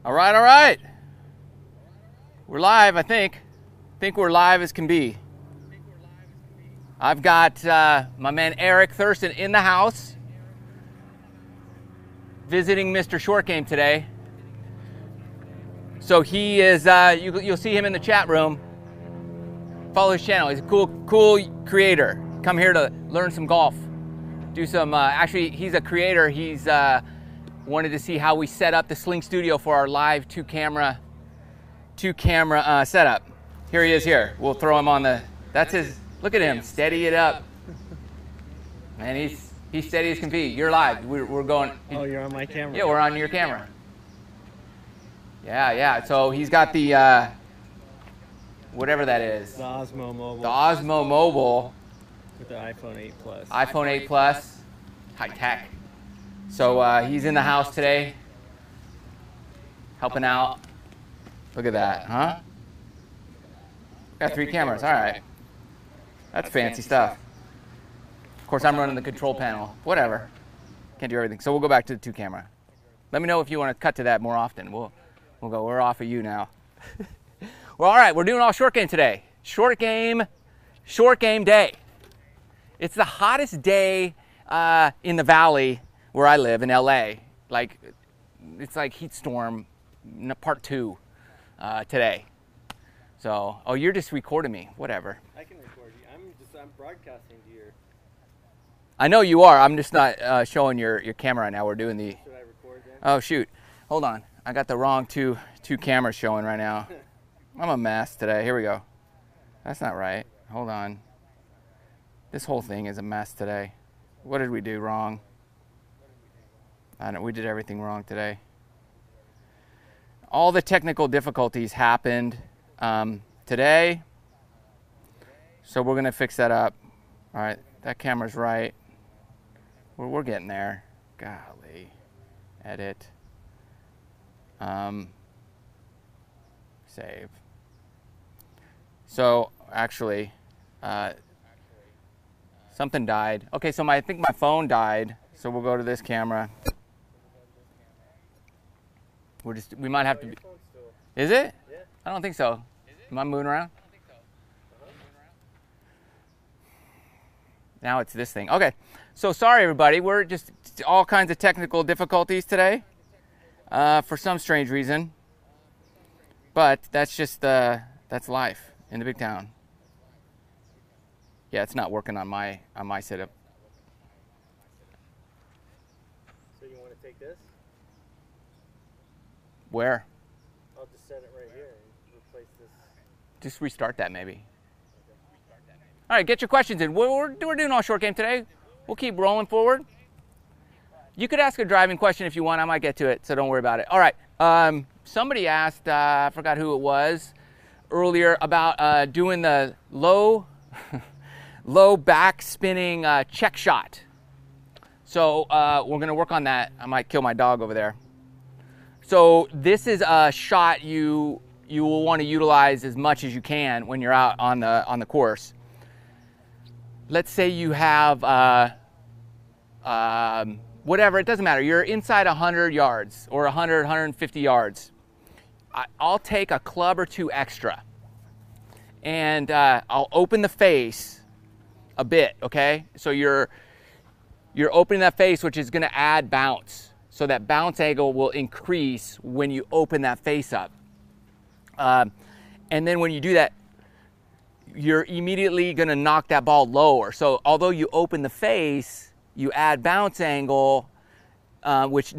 All right, all right. We're live, I think. We're live as can be. I've got my man Eric Thurston in the house, visiting Mr. Short Game today. So he is, you'll see him in the chat room. Follow his channel. He's a cool creator. Come here to learn some golf. Do some, actually, he's a creator. He's wanted to see how we set up the Sling Studio for our live two camera setup. Here he is here. We'll throw him on the, that's his, look at him, steady it up. Man, he's steady as can be. You're live. We're going. Oh, you're on my camera. Yeah, we're on your camera. Yeah. So he's got the, whatever that is. The Osmo Mobile. The Osmo Mobile. With the iPhone 8 Plus. iPhone 8 Plus. High tech. So he's in the house today, helping out. Look at that, huh? Got 3 cameras, all right. That's fancy stuff. Of course, I'm running the control panel. Whatever. Can't do everything. So we'll go back to the 2 camera. Let me know if you want to cut to that more often. We'll go, we're off of you now. Well, all right, we're doing all short game today. Short game day. It's the hottest day in the valley where I live in LA. Like, it's like heat storm part 2 today. So, oh, you're just recording me. Whatever. I can record you. I'm broadcasting to your. I know you are. I'm just not showing your camera right now. We're doing the. Should I record then? Oh shoot! Hold on. I got the wrong two cameras showing right now. I'm a mess today. Here we go. That's not right. Hold on. This whole thing is a mess today. What did we do wrong? I don't know. We did everything wrong today. All the technical difficulties happened today. So we're going to fix that up. All right. That camera's right. We're getting there. Golly. Edit. Save. So actually, something died. Okay, so I think my phone died. So we'll go to this camera. We might have to be. Is it? Yeah. I don't think so. Am I moving around? Now it's this thing. Okay. So sorry everybody. We're just all kinds of technical difficulties today. For some strange reason. But that's just that's life in the big town. Yeah, it's not working on my setup. So you want to take this? Where? I'll just set it right here and replace this. Just restart that maybe. All right, get your questions in. We're doing all short game today. We'll keep rolling forward. You could ask a driving question if you want. I might get to it, so don't worry about it. All right. Somebody asked, I forgot who it was, earlier about doing the low back spinning check shot. So we're going to work on that. I might kill my dog over there. So this is a shot you will want to utilize as much as you can when you're out on the course. Let's say you have whatever, it doesn't matter. You're inside 100 yards or 100, 150 yards. I'll take a club or 2 extra, and I'll open the face a bit. Okay, so you're opening that face, which is going to add bounce. So that bounce angle will increase when you open that face up. And then when you do that, you're immediately going to knock that ball lower. So although you open the face, you add bounce angle, which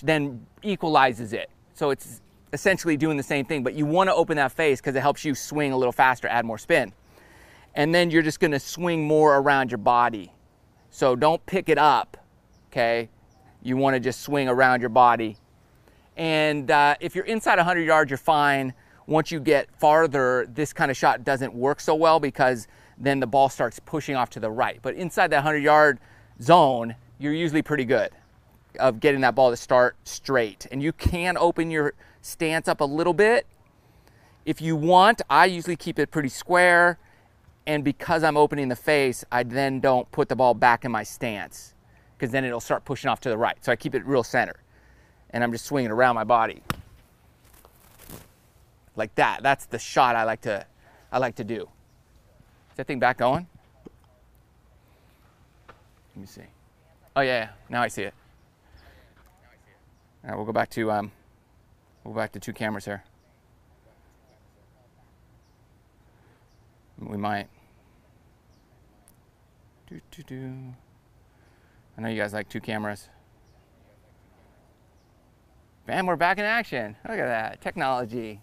then equalizes it. So it's essentially doing the same thing, but you want to open that face because it helps you swing a little faster, add more spin. And then you're just going to swing more around your body. So don't pick it up, okay? You want to just swing around your body. And if you're inside 100 yards, you're fine. Once you get farther, this kind of shot doesn't work so well because then the ball starts pushing off to the right. But inside that 100-yard zone, you're usually pretty good of getting that ball to start straight. And you can open your stance up a little bit. If you want, I usually keep it pretty square. And because I'm opening the face, I then don't put the ball back in my stance because then it'll start pushing off to the right. So I keep it real center. And I'm just swinging around my body. like that. That's the shot I like to do. Is that thing back going? Let me see. Oh yeah, now I see it. All right, we'll go back to 2 cameras here. We might. I know you guys like 2 cameras. Bam, we're back in action. Look at that, technology.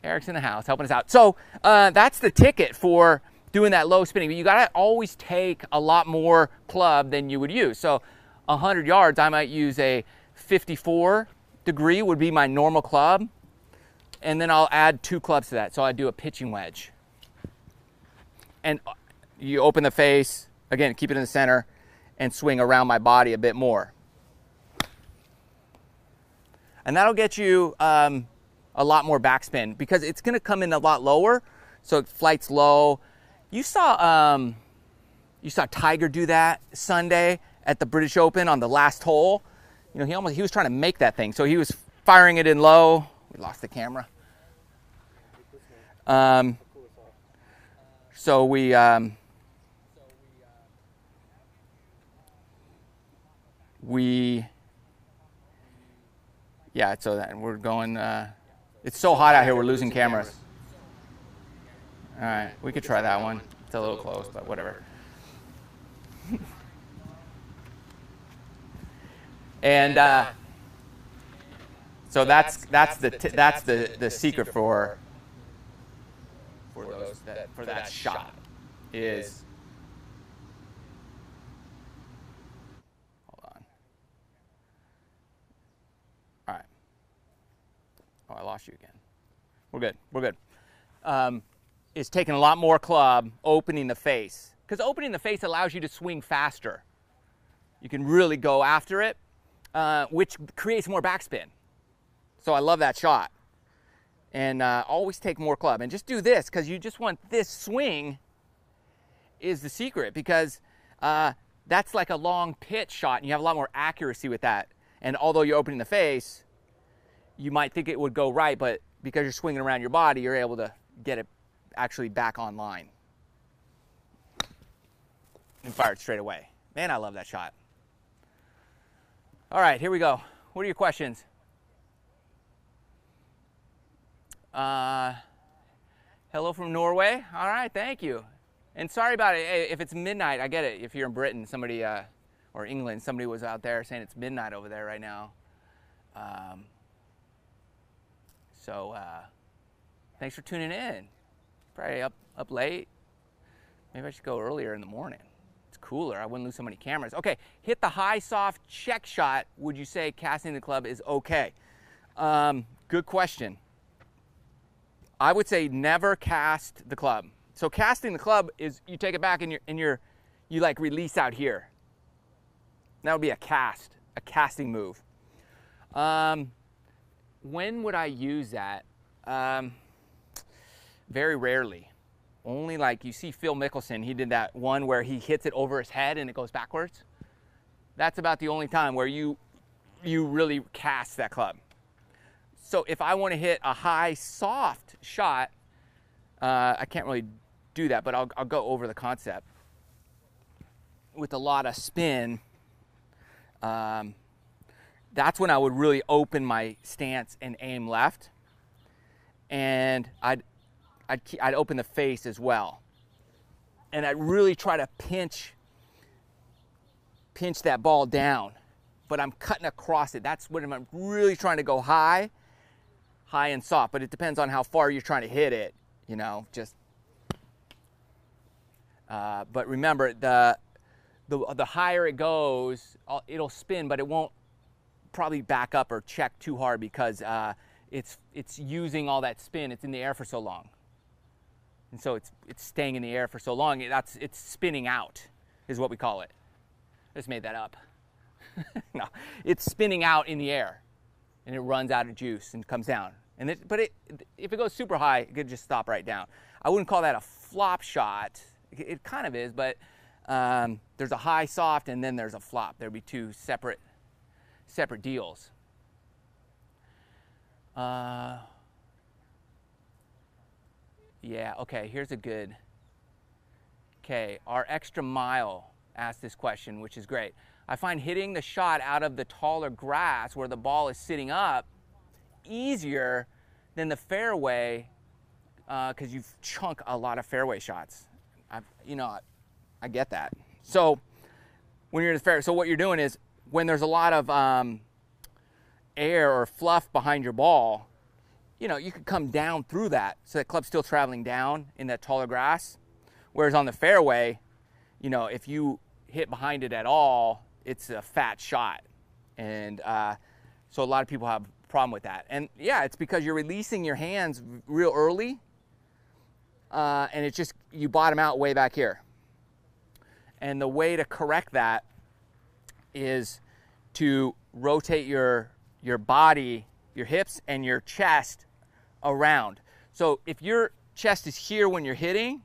Eric's in the house helping us out. So that's the ticket for doing that low spinning. But you gotta always take a lot more club than you would use. So 100 yards, I might use a 54 degree would be my normal club. And then I'll add 2 clubs to that. So I do a pitching wedge. And you open the face, again, keep it in the center, and swing around my body a bit more. And that'll get you a lot more backspin because it's gonna come in a lot lower, so it flights low. You saw Tiger do that Sunday at the British Open on the last hole. You know, he was trying to make that thing, so he was firing it in low. We lost the camera. So yeah, so that we're going, it's so hot out here, we're losing cameras. All right, we could try that one. It's a little close, but whatever. And so that's the secret for that shot is, hold on. All right. Oh, I lost you again. We're good. We're good. Is taking a lot more club, opening the face, because opening the face allows you to swing faster. You can really go after it, which creates more backspin. So I love that shot. And always take more club. And just do this, because you just want this swing is the secret, because that's like a long pitch shot, and you have a lot more accuracy with that. And although you're opening the face, you might think it would go right, but because you're swinging around your body, you're able to get it actually back online. And fire it straight away. Man, I love that shot. All right, here we go. What are your questions? Hello from Norway. All right, thank you. And sorry about it. Hey, if it's midnight, I get it. If you're in Britain, somebody, or England, somebody was out there saying it's midnight over there right now. Thanks for tuning in. Probably up late. Maybe I should go earlier in the morning. It's cooler. I wouldn't lose so many cameras. Okay, hit the high soft check shot. Would you say casting the club is okay? Good question. I would say never cast the club. So casting the club is you take it back and you like release out here. That would be a casting move. When would I use that? Very rarely. Only like you see Phil Mickelson, he did that one where he hits it over his head and it goes backwards. That's about the only time where you really cast that club. So if I want to hit a high soft shot, I can't really do that, but I'll go over the concept. With a lot of spin, that's when I would really open my stance and aim left. And I'd open the face as well. And I'd really try to pinch that ball down, but I'm cutting across it. That's when I'm really trying to go high and soft, but it depends on how far you're trying to hit it, you know, just. But remember, the higher it goes, it'll spin, but it won't probably back up or check too hard because it's using all that spin. It's in the air for so long. And so it's staying in the air for so long. It's spinning out is what we call it. I just made that up. No, it's spinning out in the air, and it runs out of juice and comes down. But if it goes super high, it could just stop right down. I wouldn't call that a flop shot. It kind of is, but there's a high soft and then there's a flop. There'd be two separate deals. Yeah, okay, here's a good. Okay, our extra mile asked this question, which is great. I find hitting the shot out of the taller grass where the ball is sitting up easier than the fairway because you've chunked a lot of fairway shots. I get that. So when you're in the fairway, so what you're doing is when there's a lot of air or fluff behind your ball, you could come down through that so that club's still traveling down in that taller grass. Whereas on the fairway, if you hit behind it at all, it's a fat shot. And so a lot of people have a problem with that. And yeah, it's because you're releasing your hands real early. And it's just, you bottom out way back here. And the way to correct that is to rotate your body, your hips and your chest around. So if your chest is here when you're hitting,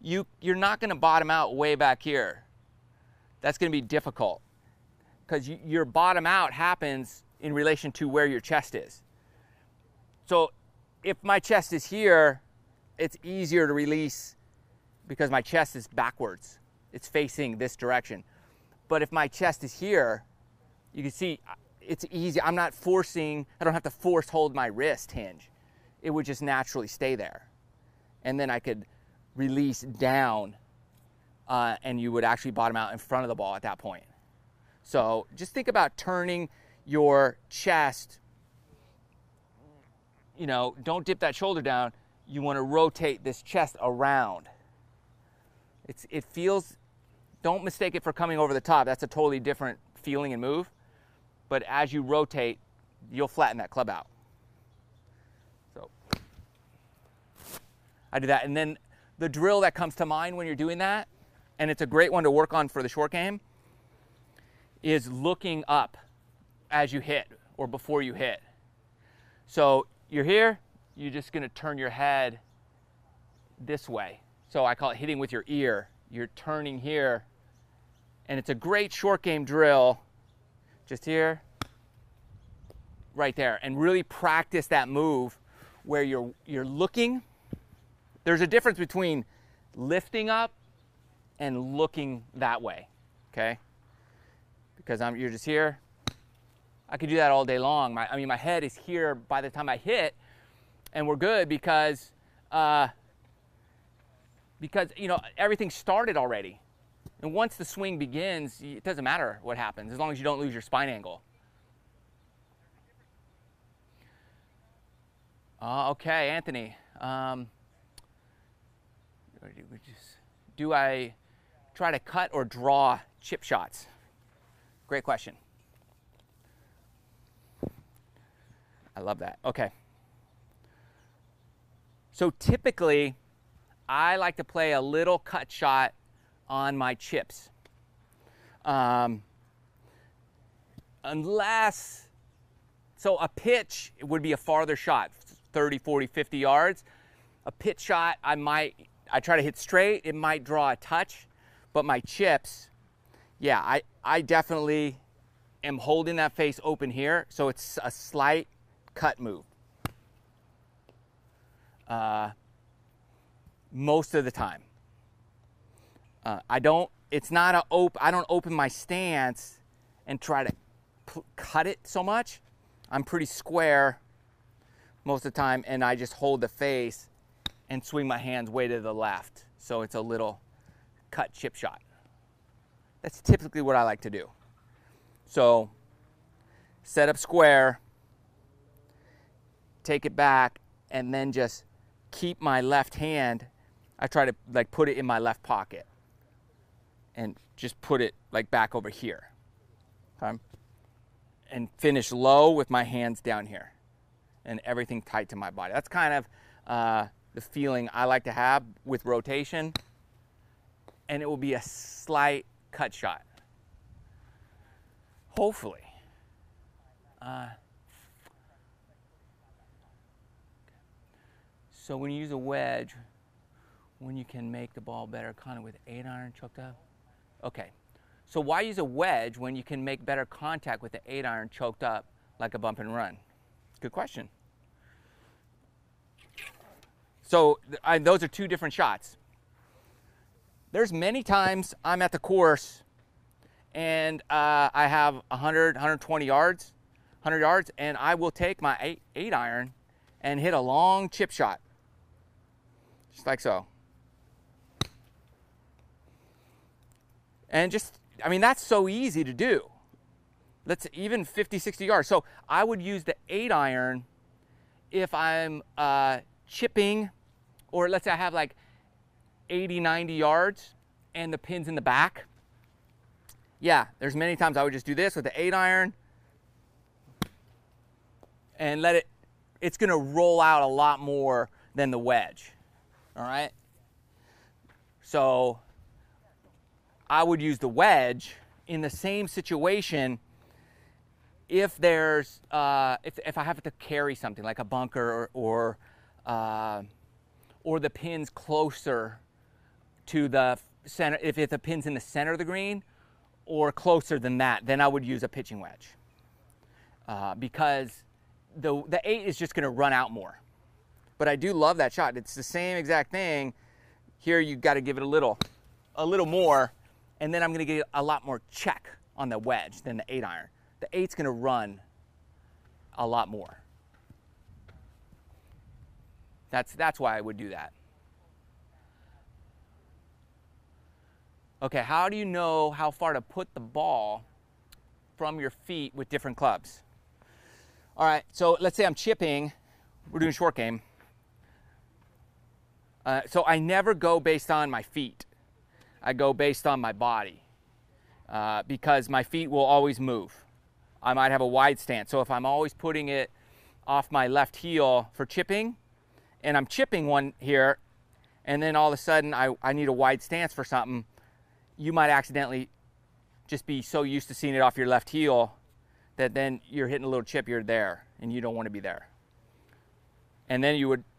you're not going to bottom out way back here. That's going to be difficult because your bottom out happens in relation to where your chest is. So if my chest is here, it's easier to release because my chest is backwards. It's facing this direction. But if my chest is here, you can see it's easy. I don't have to force hold my wrist hinge. It would just naturally stay there. And then I could release down and you would actually bottom out in front of the ball at that point. So just think about turning your chest, don't dip that shoulder down. You want to rotate this chest around. It feels, don't mistake it for coming over the top. That's a totally different feeling and move. But as you rotate, you'll flatten that club out. So I do that. And then the drill that comes to mind when you're doing that, and it's a great one to work on for the short game, is looking up as you hit or before you hit. So you're here, you're just going to turn your head this way. So I call it hitting with your ear. You're turning here, and it's a great short game drill. Just here, right there, and really practice that move where you're looking. There's a difference between lifting up and looking that way, okay? Because you're just here. I could do that all day long. My head is here by the time I hit, and we're good because everything started already. And once the swing begins, it doesn't matter what happens as long as you don't lose your spine angle. Okay, Anthony. Do I try to cut or draw chip shots? Great question. I love that. Okay. So typically, I like to play a little cut shot on my chips. So a pitch would be a farther shot, 30, 40, 50 yards. A pitch shot, I try to hit straight, it might draw a touch, but my chips, yeah, I definitely am holding that face open here, so it's a slight cut move. Most of the time. I don't open my stance and try to cut it so much. I'm pretty square most of the time, and I just hold the face and swing my hands way to the left. So it's a little cut chip shot. That's typically what I like to do. So set up square, take it back, and then just keep my left hand. I try to put it in my left pocket and just put it back over here. Okay? And finish low with my hands down here and everything tight to my body. That's kind of the feeling I like to have with rotation, and it will be a slight cut shot. Hopefully. So when you use a wedge, when you can make the ball better kind of with 8-iron choked up? Okay. So why use a wedge when you can make better contact with the 8-iron choked up like a bump and run? Good question. So those are two different shots. There's many times I'm at the course and I have 100, 120 yards, 100 yards, and I will take my 8 iron and hit a long chip shot. Just like so. And just, I mean, that's so easy to do. Let's even 50, 60 yards. So I would use the 8 iron if I'm chipping, or let's say I have like 80, 90 yards and the pin's in the back. Yeah, there's many times I would just do this with the 8 iron and let it, it's gonna roll out a lot more than the wedge, all right? So I would use the wedge in the same situation if there's, if I have to carry something like a bunker or the pin's closer to the center, if the pin's in the center of the green or closer than that, then I would use a pitching wedge because the 8 is just gonna run out more. But I do love that shot. It's the same exact thing. Here you gotta give it a little more, and then I'm gonna get a lot more check on the wedge than the 8 iron. The 8's gonna run a lot more. That's why I would do that. Okay, how do you know how far to put the ball from your feet with different clubs? All right, so let's say I'm chipping. We're doing short game. So I never go based on my feet. I go based on my body because my feet will always move. I might have a wide stance. So if I'm always putting it off my left heel for chipping, and I'm chipping one here, and then all of a sudden I need a wide stance for something, you might accidentally just be so used to seeing it off your left heel that then you're hitting a little chip, you're there, and you don't want to be there. And then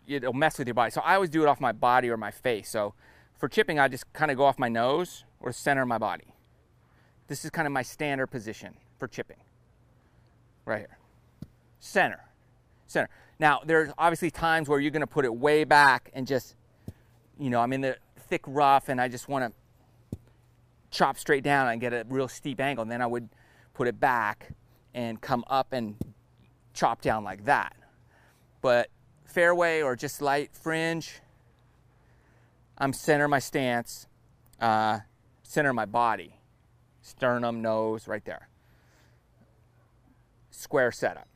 it'll mess with your body. So I always do it off my body or my face. So for chipping, I just kind of go off my nose or center of my body. This is kind of my standard position for chipping. Right here. Center. Center. Now, there's obviously times where you're going to put it way back and just, you know, I'm in the thick rough and I just want to chop straight down and get a real steep angle. And then I would put it back and come up and chop down like that. But fairway or just light fringe, I'm center my stance, center my body, sternum, nose, right there. Square setup.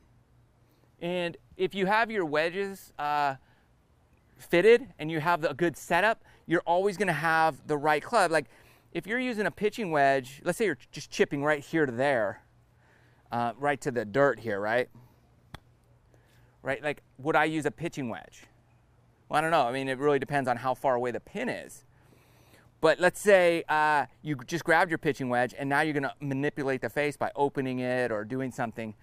And if you have your wedges fitted and you have a good setup, you're always going to have the right club. Like if you're using a pitching wedge, let's say you're just chipping right here to there, right to the dirt here, right? Right, like would I use a pitching wedge? Well, I don't know. I mean, it really depends on how far away the pin is. But let's say you just grabbed your pitching wedge and now you're going to manipulate the face by opening it or doing something.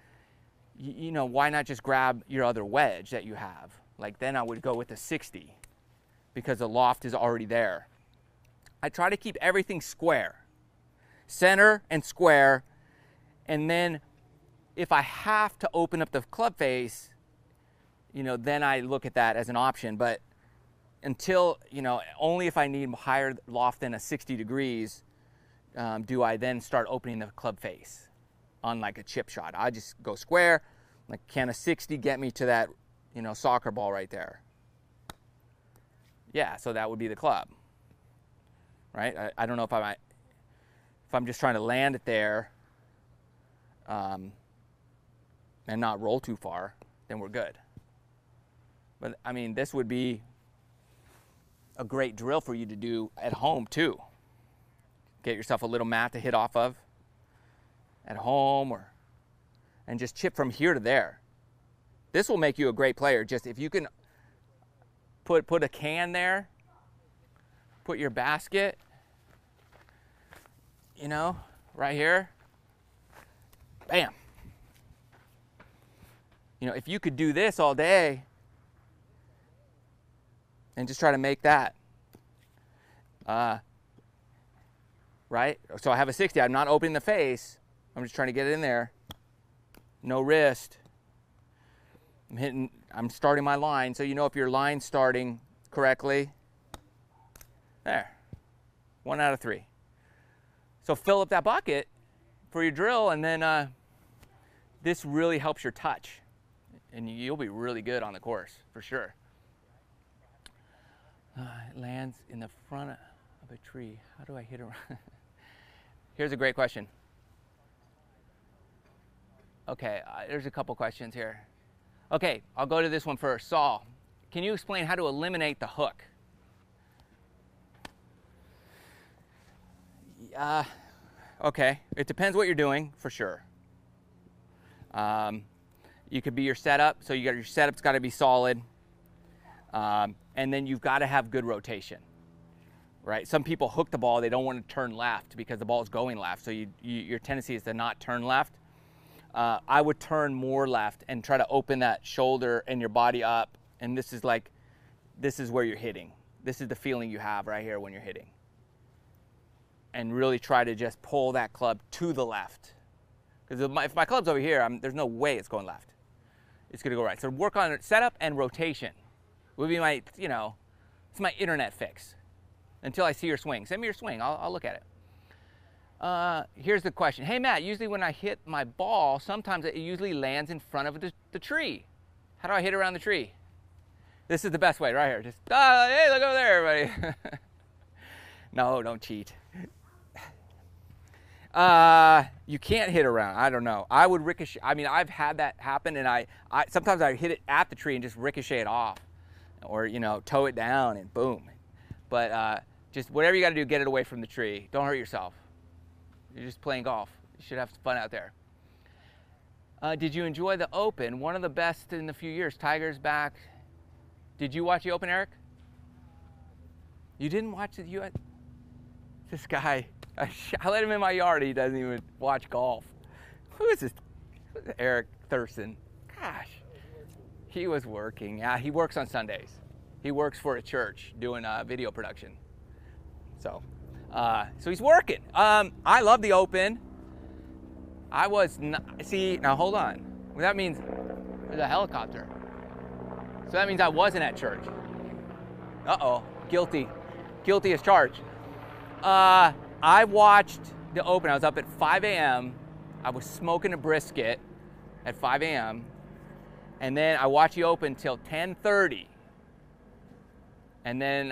You know, why not just grab your other wedge that you have? Like then I would go with a 60 because the loft is already there. I try to keep everything square, center and square. And then if I have to open up the club face, you know, then I look at that as an option. But until, you know, only if I need higher loft than a 60 degrees do I then start opening the club face on like a chip shot. I just go square, like can a 60 get me to that, you know, soccer ball right there? Yeah, so that would be the club, right? I don't know if I'm just trying to land it there and not roll too far, then we're good. But I mean, this would be a great drill for you to do at home too. Get yourself a little mat to hit off of at home and just chip from here to there. This will make you a great player. Just if you can put a can there, put your basket, you know, right here, bam. You know, if you could do this all day and just try to make that, right? So I have a 60, I'm not opening the face, I'm just trying to get it in there. No wrist. I'm starting my line. So you know if your line's starting correctly. There, 1 out of 3. So fill up that bucket for your drill, and then this really helps your touch, and you'll be really good on the course for sure. It lands in the front of a tree. How do I hit around? Here's a great question. Okay, there's a couple questions here. Okay, I'll go to this one first. Saul, can you explain how to eliminate the hook? Okay, it depends what you're doing, for sure. You could be your setup, so your setup's got to be solid, and then you've got to have good rotation, right? Some people hook the ball, they don't want to turn left because the ball is going left, so your tendency is to not turn left. I would turn more left and try to open that shoulder and your body up, and this is where you're hitting. This is the feeling you have right here when you're hitting. And really try to just pull that club to the left. Because if my club's over here, there's no way it's going left. It's going to go right. So work on setup and rotation. Would be my, it's my internet fix. Until I see your swing. Send me your swing. I'll look at it. Here's the question. Hey, Matt, usually when I hit my ball, sometimes it usually lands in front of the tree. How do I hit around the tree? This is the best way right here. Just, hey, look over there, everybody. No, don't cheat. You can't hit around. I don't know. I would ricochet. I mean, I've had that happen, and sometimes I hit it at the tree and just ricochet it off, or tow it down and boom. But just whatever you got to do, get it away from the tree. Don't hurt yourself. You're just playing golf. You should have some fun out there. Did you enjoy the Open? One of the best in a few years. Tiger's back. Did you watch the Open, Eric? You didn't watch the U.S. This guy. I let him in my yard. He doesn't even watch golf. Who is this? Eric Thurston. Gosh. He was working. Yeah, he works on Sundays. He works for a church doing video production. So he's working. I love the Open. I was not, see, now hold on. Well, that means there's a helicopter. So that means I wasn't at church. Uh-oh, guilty. Guilty as charged. I watched the Open. I was up at 5 a.m. I was smoking a brisket at 5 a.m. And then I watched the Open till 10:30. And then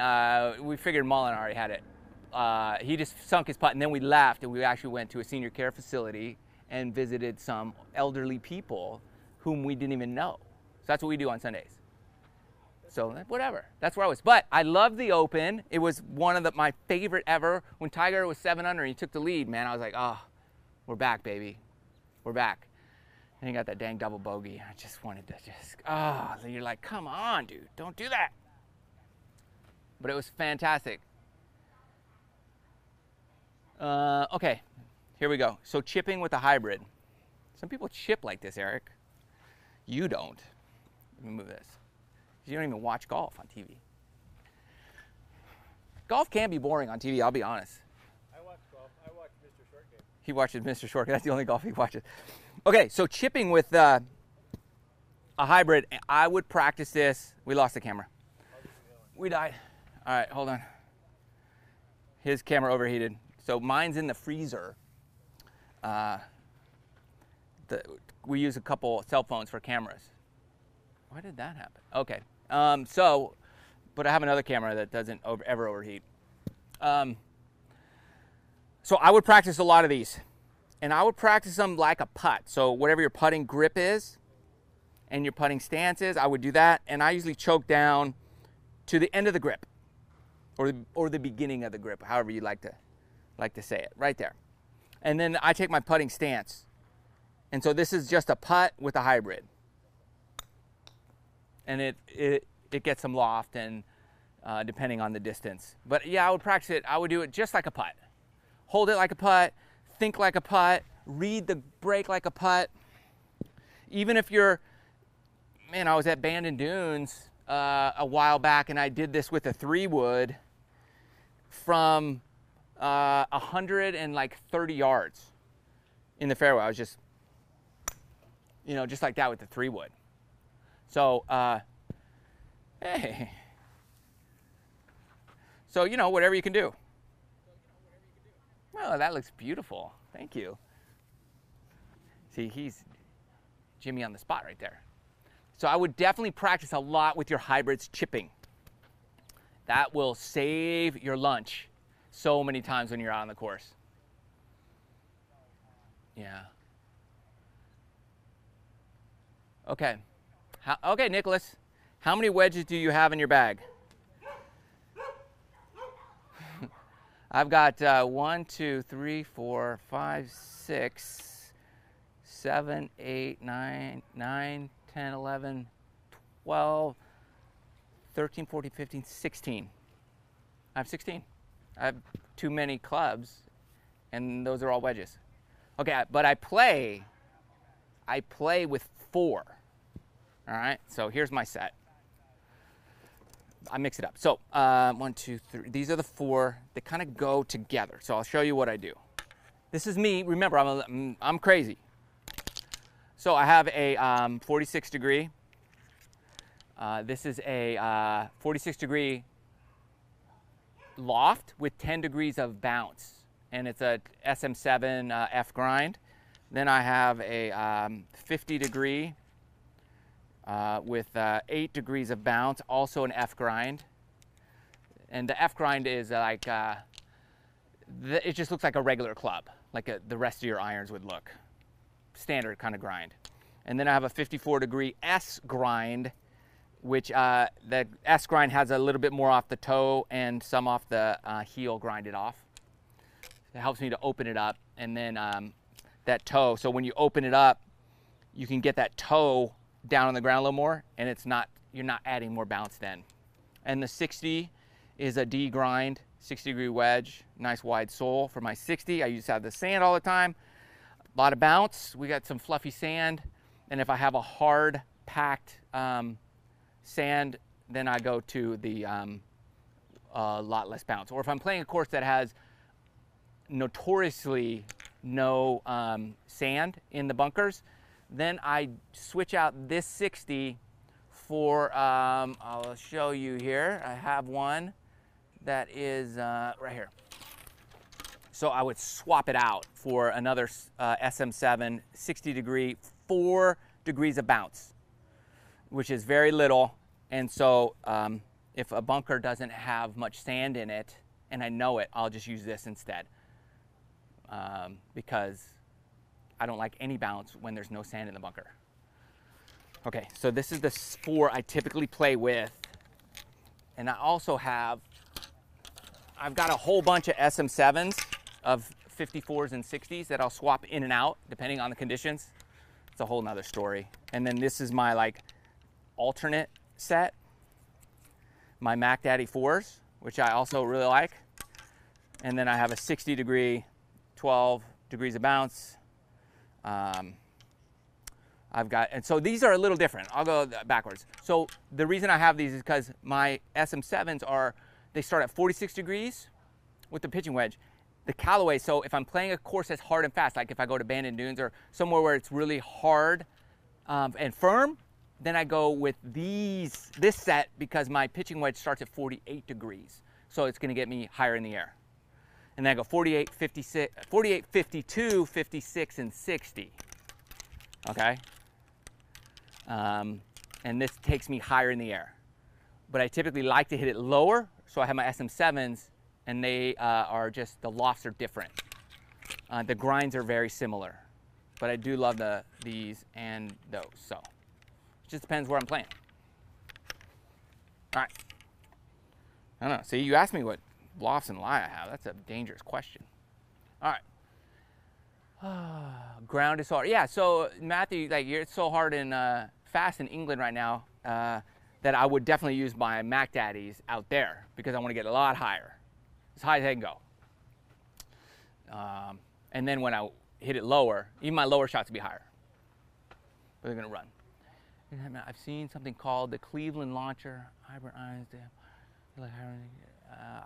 we figured Mullen already had it. He just sunk his putt, and then we left, and we actually went to a senior care facility and visited some elderly people whom we didn't even know. So that's what we do on Sundays. So whatever, that's where I was. But I love the Open. It was one of my favorite ever. When Tiger was 7 under and he took the lead, man, I was like, oh, we're back, baby. We're back. And he got that dang double bogey. I just wanted to you're like, come on, dude, don't do that. But it was fantastic. Okay, here we go. So chipping with a hybrid. Some people chip like this, Eric. You don't. Let me move this. You don't even watch golf on TV. Golf can be boring on TV, I'll be honest. I watch golf. I watch Mr. Short Game. He watches Mr. Short Game. That's the only golf he watches. Okay, so chipping with a hybrid, I would practice this. We lost the camera. We died. All right, hold on. His camera overheated. So mine's in the freezer. We use a couple cell phones for cameras. Why did that happen? Okay. But I have another camera that doesn't ever overheat. So I would practice a lot of these. And I would practice them like a putt. So whatever your putting grip is and your putting stance is, I would do that. And I usually choke down to the end of the grip or the beginning of the grip, however you like to say it, right there. And then I take my putting stance. And so this is just a putt with a hybrid. And it gets some loft and depending on the distance. But yeah, I would practice it. I would do it just like a putt. Hold it like a putt, think like a putt, read the break like a putt. Even if you're, man, I was at Bandon Dunes a while back and I did this with a 3-wood from 130 yards in the fairway. I was just, just like that with the 3-wood. So, hey, So, you know, whatever you can do. Well, that looks beautiful. Thank you. See, he's Jimmy on the spot right there. So I would definitely practice a lot with your hybrids chipping. That will save your lunch so many times when you're out on the course. Yeah. Okay. Okay, Nicholas. How many wedges do you have in your bag? I've got 1, 2, 3, 4, 5, 6, 7, 8, 9, 10, 11, 12, 13, 14, 15, 16. I have 16. I have too many clubs, and those are all wedges. Okay, but I play with 4. All right, so here's my set. I mix it up. So 1, 2, 3. These are the 4 that kind of go together. So I'll show you what I do. This is me. Remember, I'm crazy. So I have a 46 degree. This is a 46 degree loft with 10 degrees of bounce, and it's a SM7 F grind. Then I have a 50 degree with 8 degrees of bounce, also an F grind. And the F grind is like, it just looks like a regular club, like the rest of your irons would look. Standard kind of grind. And then I have a 54 degree S grind, which the S grind has a little bit more off the toe and some off the heel grinded off. It helps me to open it up. And then that toe, so when you open it up, you can get that toe down on the ground a little more, and you're not adding more bounce then. And the 60 is a D grind, 60 degree wedge, nice wide sole for my 60. I used to have the sand all the time. A lot of bounce. We got some fluffy sand, and if I have a hard packed sand, then I go to the a lot less bounce. Or if I'm playing a course that has notoriously no sand in the bunkers, then I switch out this 60 for, I'll show you here. I have one that is right here. So I would swap it out for another SM7 60 degree, 4 degrees of bounce, which is very little. And so if a bunker doesn't have much sand in it, and I know it, I'll just use this instead. Because I don't like any bounce when there's no sand in the bunker. Okay, so this is the 4 I typically play with. And I also I've got a whole bunch of SM7s of 54s and 60s that I'll swap in and out depending on the conditions. It's a whole nother story. And then this is my like alternate set, my Mac Daddy 4s, which I also really like. And then I have a 60 degree, 12 degrees of bounce. And so these are a little different. I'll go backwards. So the reason I have these is because my SM7s they start at 46 degrees with the pitching wedge. The Callaway, so if I'm playing a course that's hard and fast, like if I go to Bandon Dunes or somewhere where it's really hard and firm, then I go with this set because my pitching wedge starts at 48 degrees. So it's gonna get me higher in the air. And then I go 48, 56, 48, 52, 56, and 60. Okay? And this takes me higher in the air. But I typically like to hit it lower, so I have my SM7s, and they are just, the lofts are different. The grinds are very similar. But I do love these and those, so. It just depends where I'm playing. All right. I don't know. See, you asked me what lofts and lie I have. That's a dangerous question. All right. Ground is hard. Yeah, so Matthew, like it's so hard and fast in England right now that I would definitely use my Mac Daddies out there because I want to get a lot higher, as high as I can go. And then when I hit it lower, even my lower shots will be higher. But they're going to run. I've seen something called the Cleveland Launcher hybrid irons.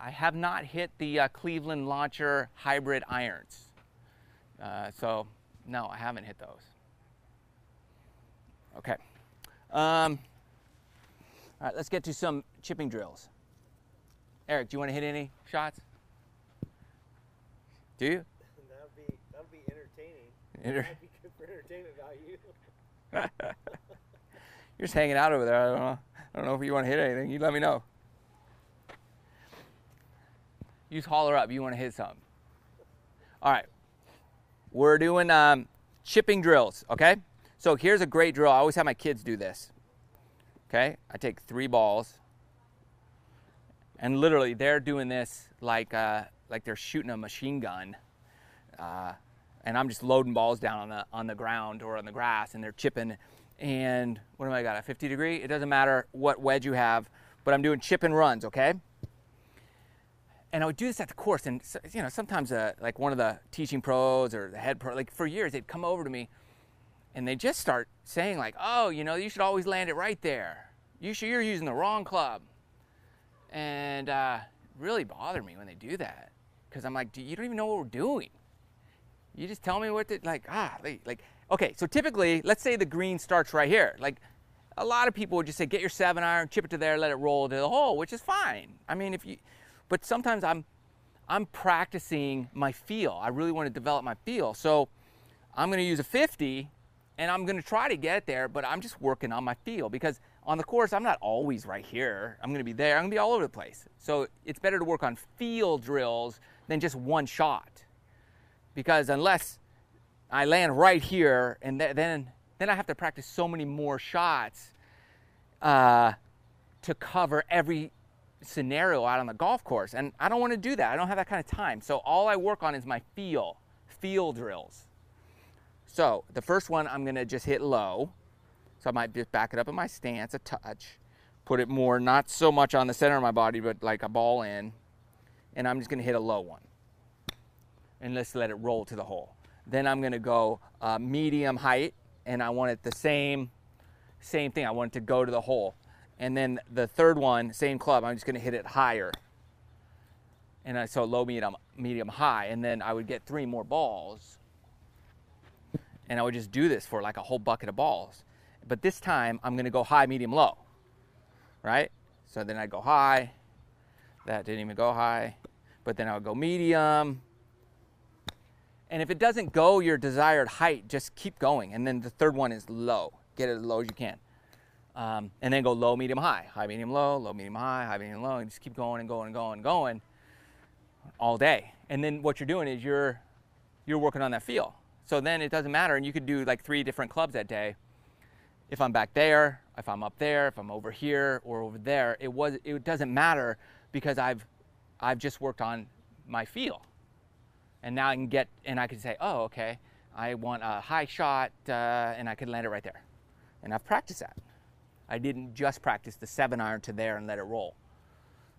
I have not hit the Cleveland Launcher hybrid irons. So, no, I haven't hit those. Okay. All right, let's get to some chipping drills. Eric, do you want to hit any shots? Do you? That'll be entertaining. That'd be good for entertainment value. You're just hanging out over there. I don't know if you want to hit anything. You let me know. You just holler up. You want to hit something. All right. We're doing chipping drills, okay? So here's a great drill. I always have my kids do this. Okay? I take 3 balls, and literally they're doing this like they're shooting a machine gun, and I'm just loading balls down on the ground or on the grass, and they're chipping. And what am I got? A 50 degree? It doesn't matter what wedge you have, but I'm doing chip and runs, okay? And I would do this at the course, and you know, sometimes like one of the teaching pros or the head pro, like for years, they'd come over to me, and they just start saying like, "Oh, you know, you should always land it right there. You're using the wrong club," and really bother me when they do that, because I'm like, you don't even know what we're doing. You just tell me what to like. Okay. So typically, let's say the green starts right here. Like a lot of people would just say, get your 7-iron, chip it to there, let it roll to the hole, which is fine. I mean, but sometimes I'm practicing my feel. I really want to develop my feel. So I'm going to use a 50, and I'm going to try to get there, but I'm just working on my feel, because on the course, I'm not always right here. I'm going to be there. I'm going to be all over the place. So it's better to work on feel drills than just one shot, because unless I land right here, and then I have to practice so many more shots to cover every scenario out on the golf course, and I don't want to do that. I don't have that kind of time. So all I work on is my feel drills. So the first one, I'm going to just hit low. So I might just back it up in my stance a touch, put it more, not so much on the center of my body, but like a ball in, and I'm just going to hit a low one, and let's let it roll to the hole. Then I'm going to go medium height, and I want it the same thing. I want it to go to the hole. And then the third one, same club, I'm just going to hit it higher. And so low, medium, high. And then I would get 3 more balls. And I would just do this for like a whole bucket of balls. But this time, I'm going to go high, medium, low. Right? So then I go high. That didn't even go high. But then I would go medium. And if it doesn't go your desired height, just keep going. And then the third one is low. Get it as low as you can. And then go low, medium, high. High, medium, low, medium, high, medium, low. And just keep going and going and going and going all day. And then what you're doing is you're working on that feel. So then it doesn't matter. And you could do like 3 different clubs that day. If I'm back there, if I'm up there, if I'm over here or over there, it doesn't matter, because I've just worked on my feel. And now I can say, oh, okay, I want a high shot, and I could land it right there. And I've practiced that. I didn't just practice the 7-iron to there and let it roll,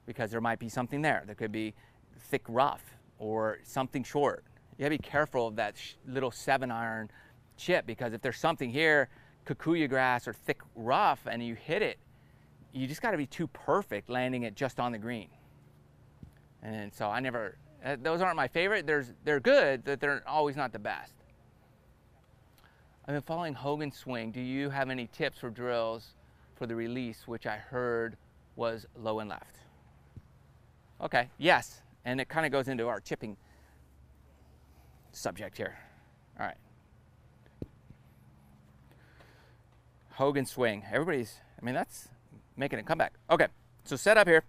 because there might be something there. There could be thick rough or something short. You gotta be careful of that little 7-iron chip, because if there's something here, kikuyu grass or thick rough, and you hit it, you just gotta be too perfect landing it just on the green. And so those aren't my favorite. They're good, but they're always not the best. I've been following Hogan's swing. Do you have any tips for drills for the release, which I heard was low and left? Okay, yes, and it kind of goes into our chipping subject here. All right. Hogan's swing. That's making a comeback. Okay, so set up here.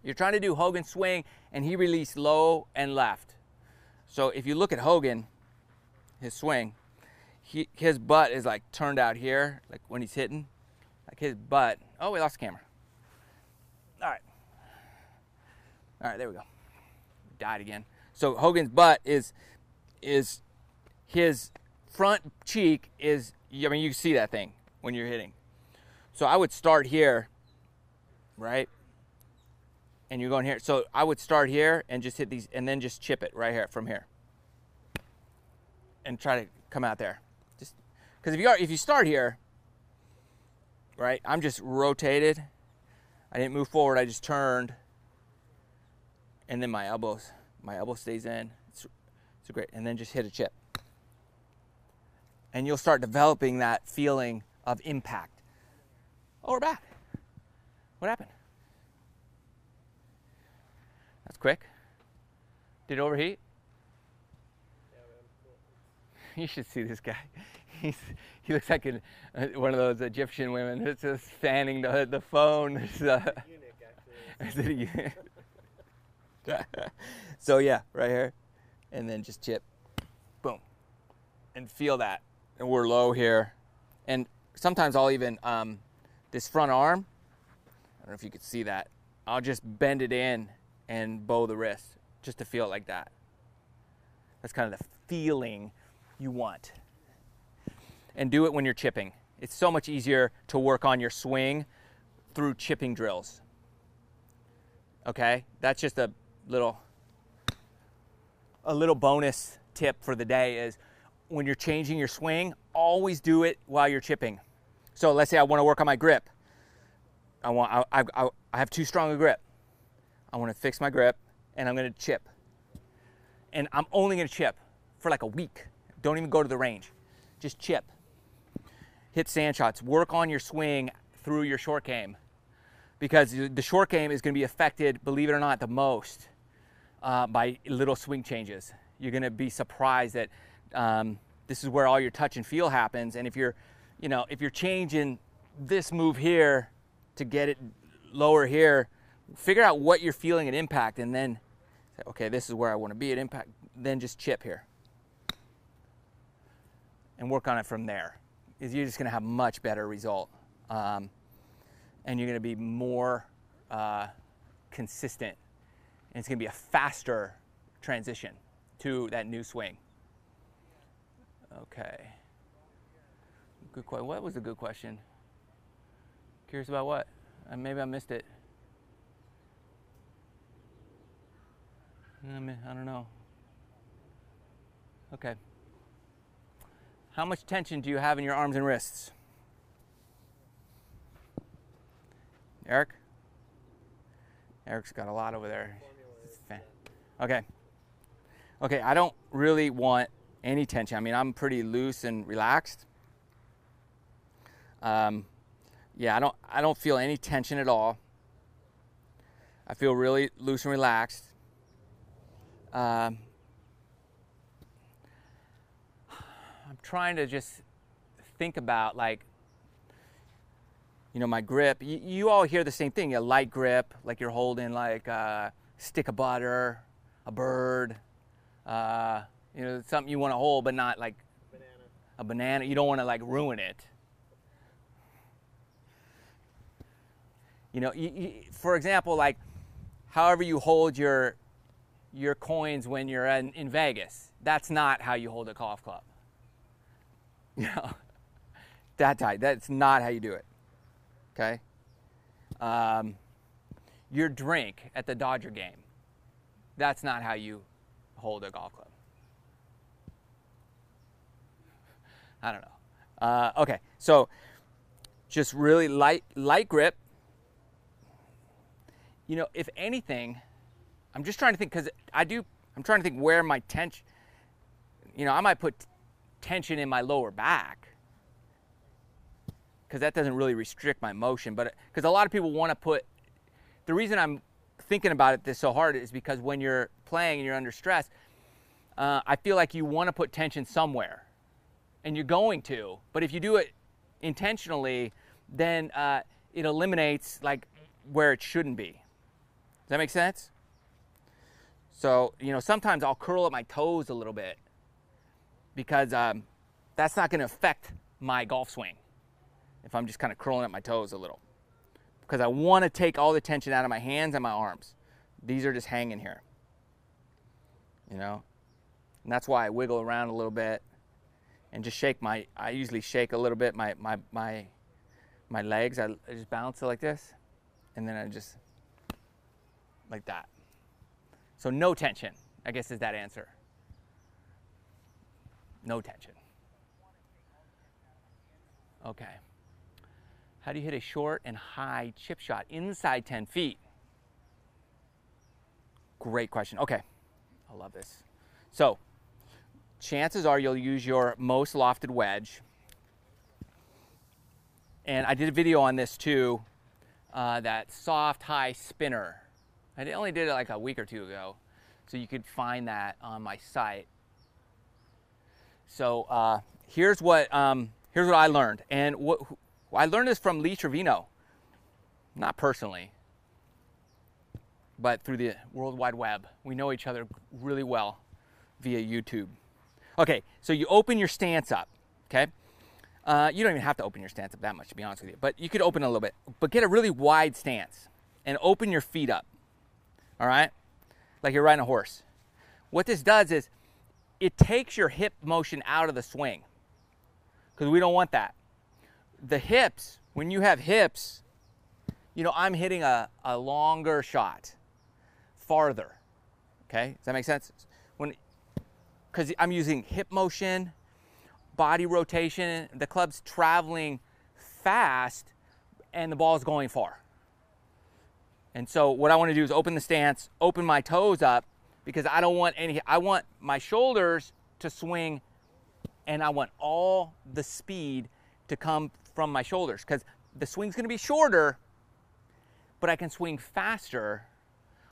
You're trying to do Hogan's swing, and he released low and left. So if you look at Hogan, his swing, his butt is like turned out here, like when he's hitting. Like his butt. Oh, we lost the camera. All right, there we go. Died again. So Hogan's butt is his front cheek is, you can see that thing when you're hitting. So I would start here, right? And you're going here. So I would start here and just hit these, and then just chip it right here from here, and try to come out there. Just because if you start here, right? I'm just rotated. I didn't move forward. I just turned, and then my elbow stays in. It's great. And then just hit a chip, and you'll start developing that feeling of impact. Oh, we're back. What happened? quick? Did it overheat? Yeah, man. Cool. You should see this guy. He looks like one of those Egyptian women that's just fanning the phone. Eunuch, actually. So yeah, right here, and then just chip, boom, and feel that. And we're low here, and sometimes I'll even this front arm. I don't know if you could see that. I'll just bend it in and bow the wrist just to feel it like that. That's kind of the feeling you want. And do it when you're chipping. It's so much easier to work on your swing through chipping drills. Okay, that's just a little bonus tip for the day is when you're changing your swing, always do it while you're chipping. So let's say I want to work on my grip. I have too strong a grip. I want to fix my grip and I'm going to chip. And I'm only going to chip for like a week. Don't even go to the range. Just chip. Hit sand shots. Work on your swing through your short game. Because the short game is going to be affected, believe it or not, the most by little swing changes. You're going to be surprised that this is where all your touch and feel happens. And if you're changing this move here to get it lower here, figure out what you're feeling at impact, and then say, okay, this is where I want to be at impact. Then just chip here and work on it from there. You're just going to have much better result. And you're going to be more consistent. And it's going to be a faster transition to that new swing. Okay. Good question. What was a good question? Curious about what? Maybe I missed it. I don't know. Okay. How much tension do you have in your arms and wrists? Eric? Eric's got a lot over there. Okay. Okay, I don't really want any tension. I mean, I'm pretty loose and relaxed. Yeah, I don't feel any tension at all. I feel really loose and relaxed. I'm trying to just think about, like, my grip. You all hear the same thing, a light grip, like you're holding like a stick of butter, a bird, something you want to hold, but not like a banana. You don't want to like ruin it. For example, like however you hold your coins when you're in Vegas, that's not how you hold a golf club. That tight. That's not how you do it. Okay? Your drink at the Dodger game, that's not how you hold a golf club. I don't know. Okay, so just really light grip. If anything, I'm just trying to think, because I'm trying to think where my tension, I might put tension in my lower back, because that doesn't really restrict my motion. But because a lot of people want to put, the reason I'm thinking about this so hard is because when you're playing and you're under stress, I feel like you want to put tension somewhere, and you're going to. But if you do it intentionally, then it eliminates like where it shouldn't be. Does that make sense? So sometimes I'll curl up my toes a little bit, because that's not going to affect my golf swing if I'm just kind of curling up my toes a little, because I want to take all the tension out of my hands and my arms. These are just hanging here, and that's why I wiggle around a little bit and just shake I usually shake a little bit my legs. I just bounce it like this, and then I just like that. So no tension, I guess, is that answer. No tension. Okay. How do you hit a short and high chip shot inside 10 feet? Great question. Okay. I love this. So, chances are you'll use your most lofted wedge. And I did a video on this too, that soft high spinner. I only did it like a week or two ago, so you could find that on my site. So here's what I learned, and I learned this from Lee Trevino, not personally, but through the World Wide Web. We know each other really well via YouTube. Okay, so you open your stance up, okay? You don't even have to open your stance up that much, to be honest with you, but you could open a little bit. But get a really wide stance and open your feet up, all right? Like you're riding a horse. What this does is it takes your hip motion out of the swing, because we don't want that. The hips, when you have hips, you know, I'm hitting a longer shot, farther, okay? Does that make sense? Because I'm using hip motion, body rotation, the club's traveling fast and the ball's going far. And so what I want to do is open the stance, open my toes up, because I don't want I want my shoulders to swing, and I want all the speed to come from my shoulders, because the swing's going to be shorter, but I can swing faster,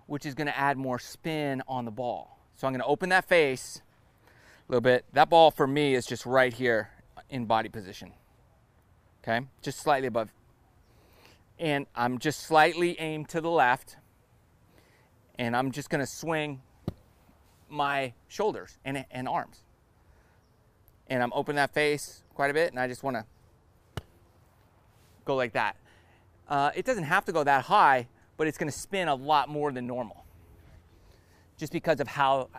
which is going to add more spin on the ball. So I'm going to open that face a little bit. That ball for me is just right here in body position, okay, just slightly above, and I'm just slightly aimed to the left, and I'm just going to swing my shoulders and arms, and I'm opening that face quite a bit, and I just want to go like that. It doesn't have to go that high, but it's going to spin a lot more than normal, just because of how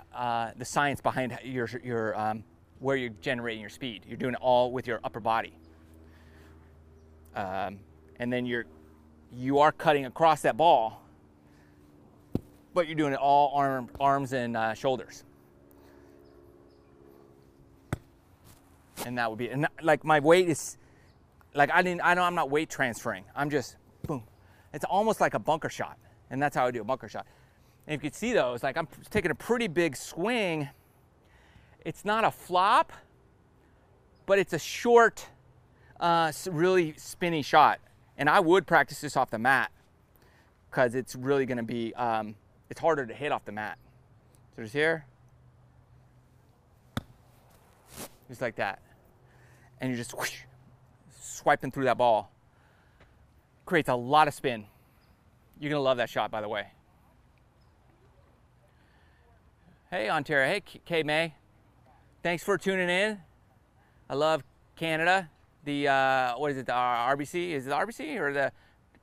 the science behind your where you're generating your speed. You're doing it all with your upper body, and then you are cutting across that ball, but you're doing it all arms and shoulders. And that would be, and like my weight is, like I know I'm not weight transferring. I'm just boom. It's almost like a bunker shot, and that's how I do a bunker shot. And if you can see those, like I'm taking a pretty big swing. It's not a flop, but it's a short, really spinny shot. And I would practice this off the mat, because it's really going to be, it's harder to hit off the mat. So just here, just like that. And you're just whoosh, swiping through that ball. Creates a lot of spin. You're going to love that shot, by the way. Hey, Ontario. Hey, K-May. Thanks for tuning in. I love Canada. The, what is it, the RBC? Is it the RBC or the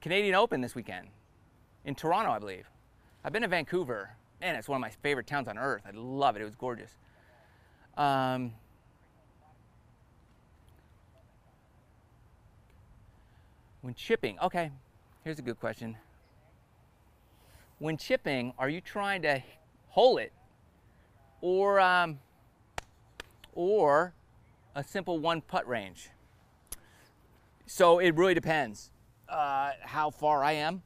Canadian Open this weekend? In Toronto, I believe. I've been to Vancouver. Man, it's one of my favorite towns on earth. I love it. It was gorgeous. When chipping, okay, here's a good question. When chipping, are you trying to hole it, or a simple one putt range? So it really depends how far I am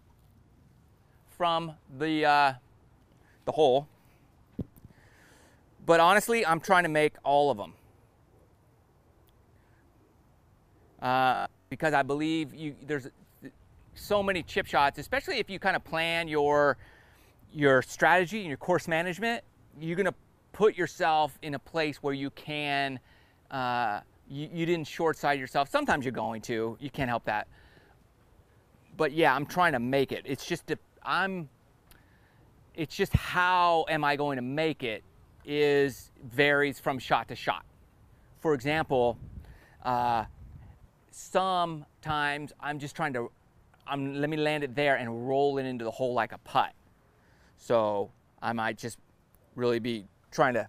from the hole. But honestly, I'm trying to make all of them. Because I believe there's so many chip shots, especially if you kind of plan your strategy and your course management. You're going to put yourself in a place where you can, you didn't short side yourself. Sometimes you're going to, you can't help that. But yeah, I'm trying to make it. It's just how am I going to make it varies from shot to shot. For example, sometimes I'm just trying to, let me land it there and roll it into the hole like a putt. So I might just really be trying to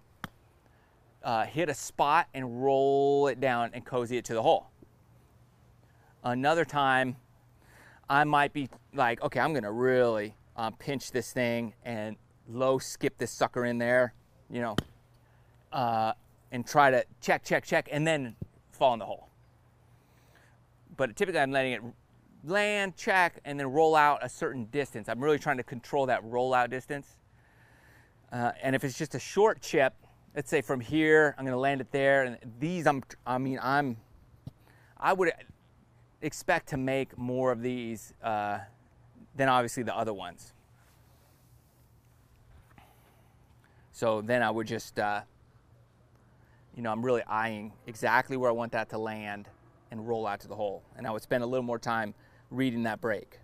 hit a spot and roll it down and cozy it to the hole. Another time I might be like, okay, I'm gonna really pinch this thing and low skip this sucker in there, you know, and try to check, and then fall in the hole. But typically I'm letting it land, check, and then roll out a certain distance. I'm really trying to control that rollout distance. And if it's just a short chip, let's say from here, I'm gonna land it there, and these, I would expect to make more of these than obviously the other ones. So then I would just, you know, I'm really eyeing exactly where I want that to land and roll out to the hole. And I would spend a little more time reading that break.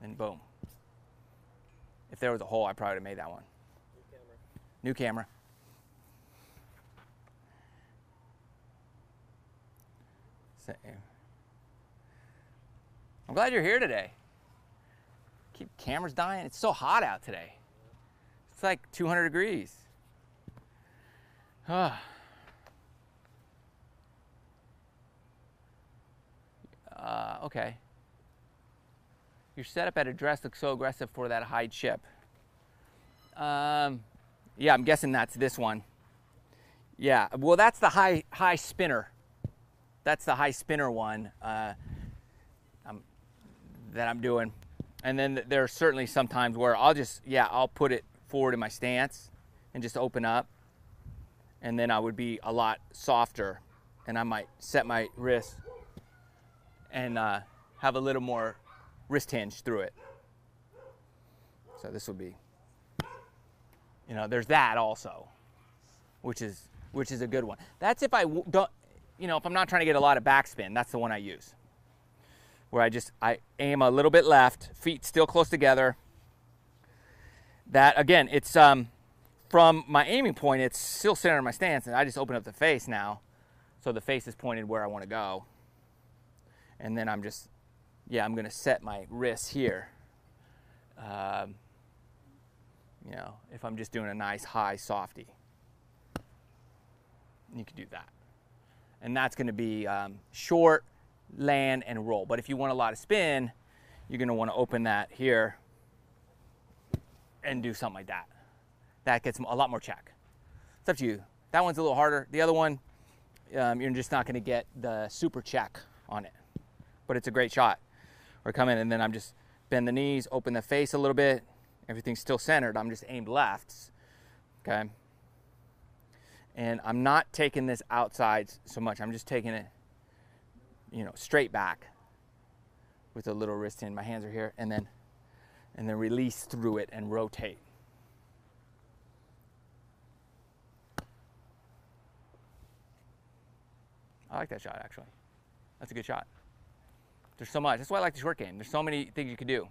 And boom. If there was a hole, I probably would have made that one. New camera. I'm glad you're here today. Keep cameras dying. It's so hot out today. It's like 200 degrees. Okay. Your setup at address looks so aggressive for that high chip. Yeah, I'm guessing that's this one. Yeah, well, that's the high spinner. That's the high spinner one that I'm doing. And then there are certainly some times where I'll put it forward in my stance and just open up. And then I would be a lot softer, and I might set my wrist and have a little more wrist hinge through it. So this would be, you know, there's that also, which is a good one. That's if I don't, you know, if I'm not trying to get a lot of backspin, that's the one I use. Where I aim a little bit left, feet still close together. That, again, it's from my aiming point, it's still centered in my stance, and I just open up the face now. So the face is pointed where I want to go. And then I'm just, I'm going to set my wrists here. You know, if I'm just doing a nice high softy. You can do that. And that's going to be short, land, and roll. But if you want a lot of spin, you're going to want to open that here and do something like that. That gets a lot more check. It's up to you. That one's a little harder. The other one, you're just not going to get the super check on it. But it's a great shot. Or come in and then I'm just bend the knees, open the face a little bit. Everything's still centered. I'm just aimed lefts. Okay. And I'm not taking this outside so much. I'm just taking it, you know, straight back with a little wrist in. My hands are here, and then release through it and rotate. I like that shot, actually. That's a good shot. There's so much. That's why I like the short game. There's so many things you could do.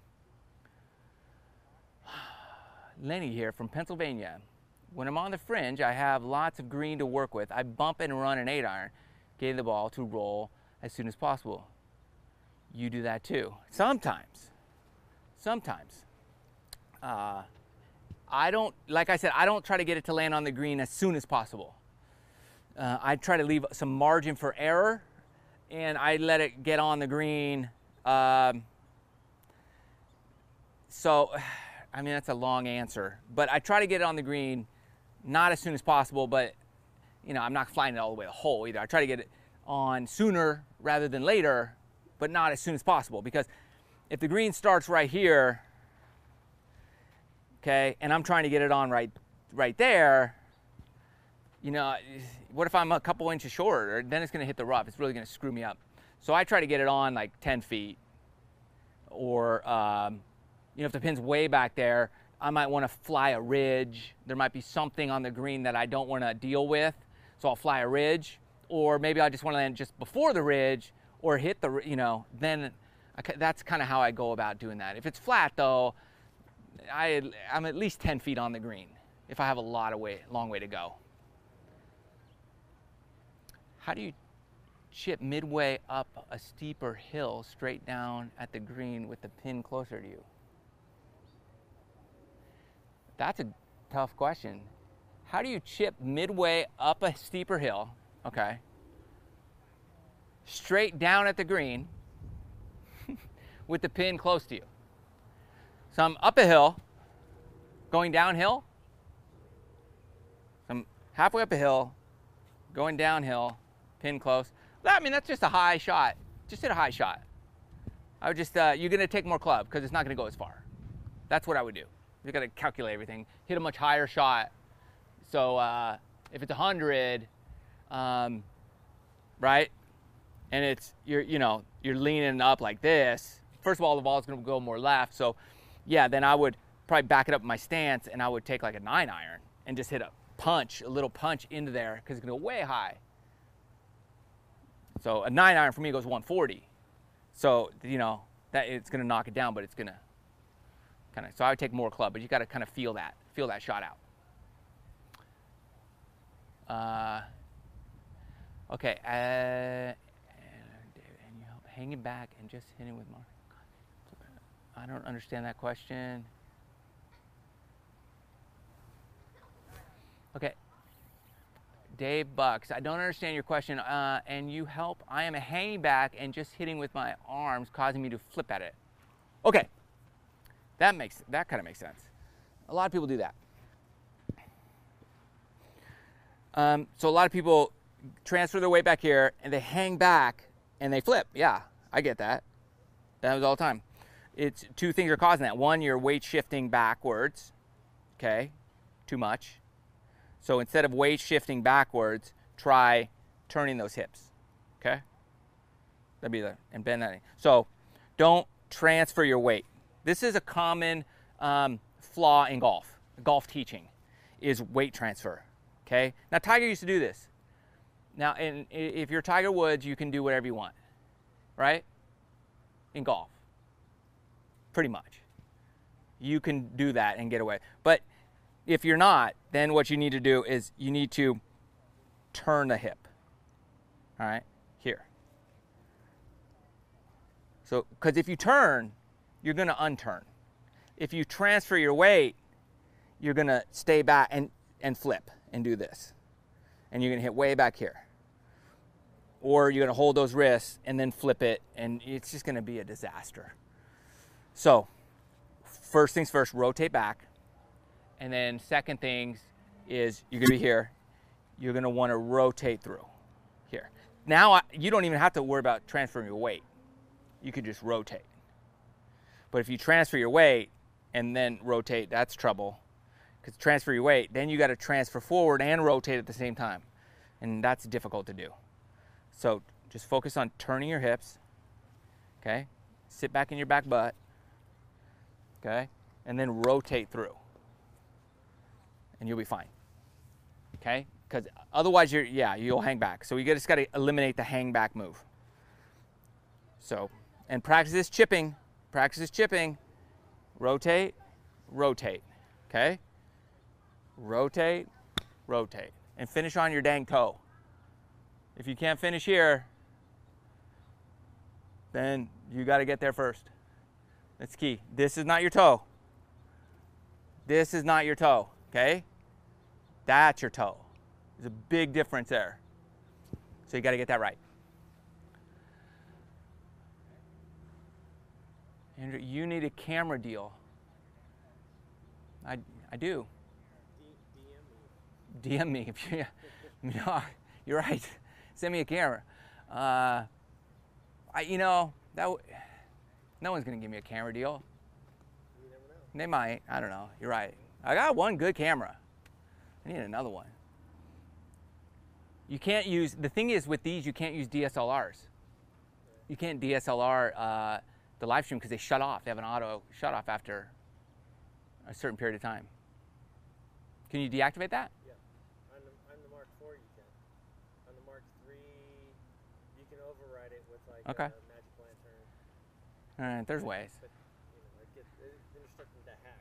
Lenny here from Pennsylvania. When I'm on the fringe, I have lots of green to work with. I bump and run an 8-iron, getting the ball to roll as soon as possible. You do that too. Sometimes. I don't, like I said, I don't try to get it to land on the green as soon as possible. I try to leave some margin for error, and I let it get on the green. So, I mean, that's a long answer, but I try to get it on the green not as soon as possible, but, you know, I'm not flying it all the way to the hole either. I try to get it on sooner rather than later, but not as soon as possible, because if the green starts right here, okay, and I'm trying to get it on right there, you know, what if I'm a couple inches shorter? Then it's going to hit the rough. It's really going to screw me up. So I try to get it on like 10 feet, or you know, if the pin's way back there, I might want to fly a ridge. There might be something on the green that I don't want to deal with, so I'll fly a ridge. Or maybe I just want to land just before the ridge or hit the, you know, then that's kind of how I go about doing that. If it's flat though, I'm at least 10 feet on the green if I have a long way to go. How do you chip midway up a steeper hill straight down at the green with the pin closer to you? That's a tough question. How do you chip midway up a steeper hill, okay, straight down at the green with the pin close to you? So I'm up a hill, going downhill. So I'm halfway up a hill, going downhill, pin close. I mean, that's just a high shot. Just hit a high shot. I would just, you're going to take more club because it's not going to go as far. That's what I would do. You got to calculate everything. Hit a much higher shot. So if it's 100, right, and you're leaning up like this. First of all, the ball's going to go more left. So yeah, then I would probably back it up in my stance, and I would take like a 9-iron and just hit a little punch into there, because it's going to go way high. So a 9-iron for me goes 140. So, you know, that it's going to knock it down, but it's going to kind of, so I would take more club, but you got to kind of feel that shot out. Okay, and you help hanging back and just hitting with more. I don't understand that question. Okay, Dave Bucks, I don't understand your question. And you help, I am hanging back and just hitting with my arms, causing me to flip at it. Okay, that kind of makes sense. A lot of people do that. So a lot of people transfer their weight back here and they hang back and they flip. Yeah, I get that. That was all the time. It's two things are causing that. One, you're weight shifting backwards. Okay, too much. So instead of weight shifting backwards, try turning those hips. Okay, that'd be and bend that. So don't transfer your weight. This is a common flaw in golf teaching, is weight transfer. Okay, now Tiger used to do this. Now, and if you're Tiger Woods, you can do whatever you want, right? In golf, pretty much. You can do that and get away. But if you're not, then what you need to do is you need to turn the hip, all right, here. So, because if you turn, you're going to unturn. If you transfer your weight, you're going to stay back and flip and do this. And you're going to hit way back here. Or you're going to hold those wrists and then flip it, and it's just going to be a disaster. So, first things first, rotate back. And then second things is you're going to be here. You're going to want to rotate through here. Now, you don't even have to worry about transferring your weight. You could just rotate. But if you transfer your weight and then rotate, that's trouble. Because transfer your weight, then you got to transfer forward and rotate at the same time. And that's difficult to do. So just focus on turning your hips. Okay? Sit back in your back butt. Okay? And then rotate through. And you'll be fine. Okay? Because otherwise you'll hang back. So you just got to eliminate the hang back move. So, and practice this chipping. Practice this chipping. Rotate, rotate. Okay? Rotate, rotate. And finish on your dang toe. If you can't finish here, then you got to get there first. That's key. This is not your toe. This is not your toe, okay? That's your toe. There's a big difference there. So you got to get that right. Andrew, you need a camera deal. I do. DM me. If you, no, you're right. Send me a camera. No one's gonna give me a camera deal. You never know. They might. I don't know. You're right. I got one good camera. I need another one. You can't use. The thing is, with these, you can't use DSLRs. You can't DSLR the live stream because they shut off. They have an auto shut off after a certain period of time. Can you deactivate that? Yeah. On the Mark IV you can. On the Mark III, you can override it with like a magic lantern. All right, there's ways. But, they're instructed to hack.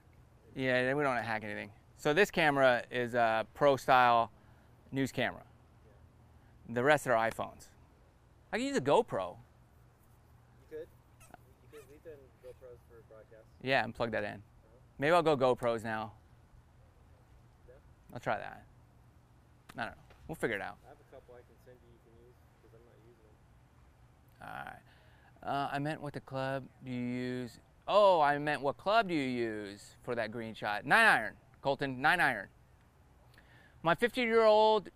Yeah, we don't hack anything. So this camera is a pro style news camera. Yeah. The rest are iPhones. I can use a GoPro. You could. We've done GoPros for broadcasts. Yeah, and plug that in. Maybe I'll go GoPros now. Yeah. I'll try that. I don't know. We'll figure it out. I have a couple I can send you can use because I'm not using them. All right. I meant what the club do you use? Oh, I meant what club do you use for that green shot? 9-iron, Colton, 9-iron. My 15-year-old